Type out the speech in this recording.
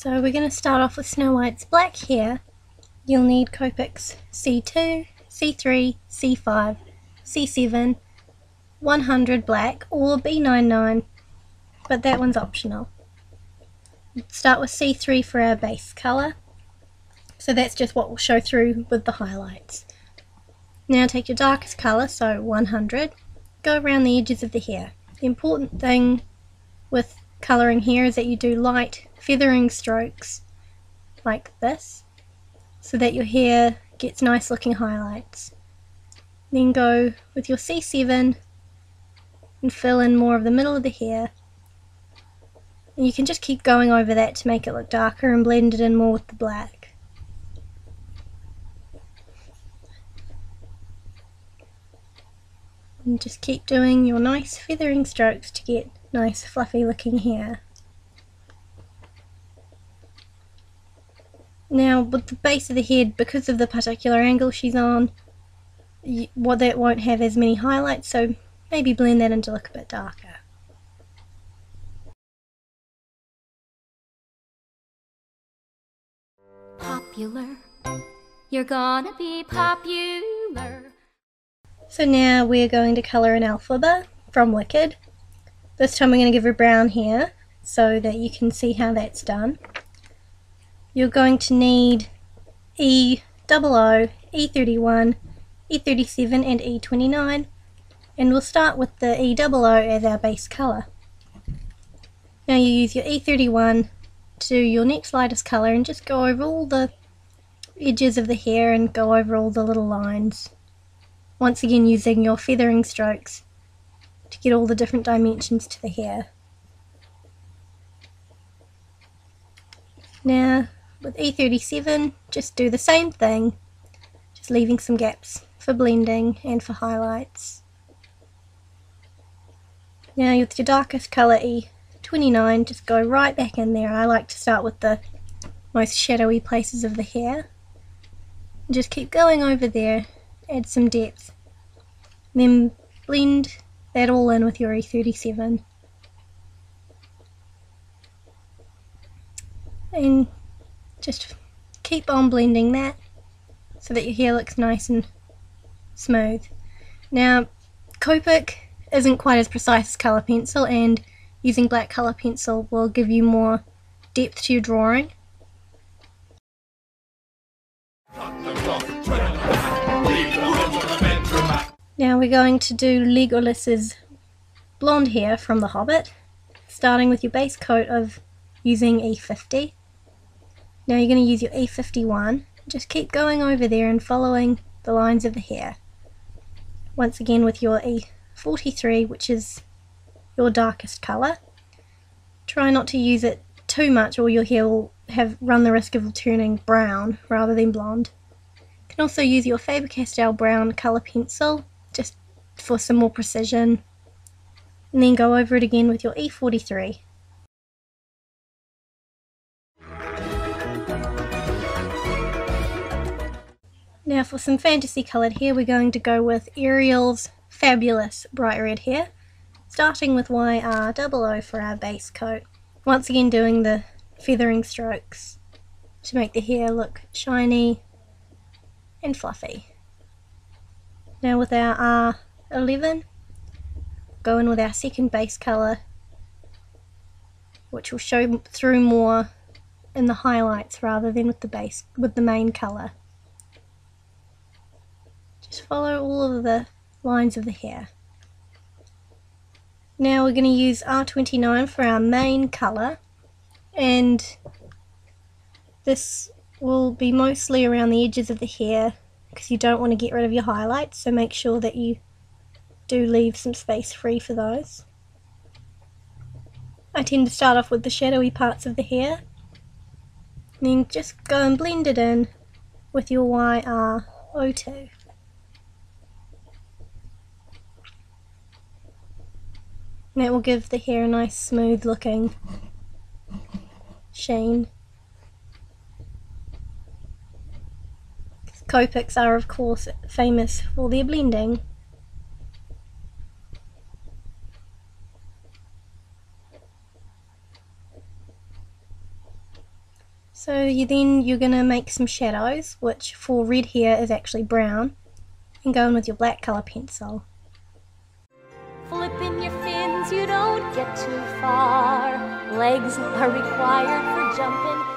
So we're going to start off with Snow White's black hair. You'll need Copic's C2, C3, C5, C7, 100 black or B99, but that one's optional. Start with C3 for our base colour, so that's just what will show through with the highlights. Now take your darkest colour, so 100, go around the edges of the hair. The important thing with colouring hair is that you do light feathering strokes like this, so that your hair gets nice looking highlights. Then go with your C7 and fill in more of the middle of the hair. And you can just keep going over that to make it look darker and blend it in more with the black. And just keep doing your nice feathering strokes to get nice fluffy looking hair. Now with the base of the head, because of the particular angle she's on, that won't have as many highlights, so maybe blend that in to look a bit darker. Popular, you're gonna be popular. So now we're going to colour in Alpheba from Wicked. This time we're going to give her brown hair so that you can see how that's done. You're going to need E00, E31, E37 and E29, and we'll start with the E00 as our base colour. Now you use your E31 to do your next lightest colour and just go over all the edges of the hair and go over all the little lines. Once again using your feathering strokes to get all the different dimensions to the hair. Now with E37 just do the same thing, just leaving some gaps for blending and for highlights. Now with your darkest colour E29 just go right back in there. I like to start with the most shadowy places of the hair. And just keep going over there, add some depth, then blend that all in with your E37. And just keep on blending that so that your hair looks nice and smooth. Now Copic isn't quite as precise as colour pencil, and using black colour pencil will give you more depth to your drawing. Now we're going to do Legolas's blonde hair from The Hobbit, starting with your base coat of using E50. Now you're going to use your E51, just keep going over there and following the lines of the hair. Once again with your E43, which is your darkest colour. Try not to use it too much or your hair will run the risk of turning brown rather than blonde. You can also use your Faber-Castell brown colour pencil just for some more precision, and then go over it again with your E43. Now for some fantasy coloured hair, we're going to go with Ariel's fabulous bright red hair, starting with YR00 for our base coat. Once again doing the feathering strokes to make the hair look shiny and fluffy. Now with our R11, go in with our second base colour, which will show through more in the highlights rather than with the main colour. Just follow all of the lines of the hair. Now we're going to use R29 for our main colour, and this will be mostly around the edges of the hair because you don't want to get rid of your highlights, so make sure that you do leave some space free for those. I tend to start off with the shadowy parts of the hair, and then just go and blend it in with your YR02. And that will give the hair a nice smooth looking sheen. Copics are of course famous for their blending. So you're going to make some shadows, which for red hair is actually brown, and go in with your black colour pencil. Flipping your fins, you don't get too far. Legs are required for jumping.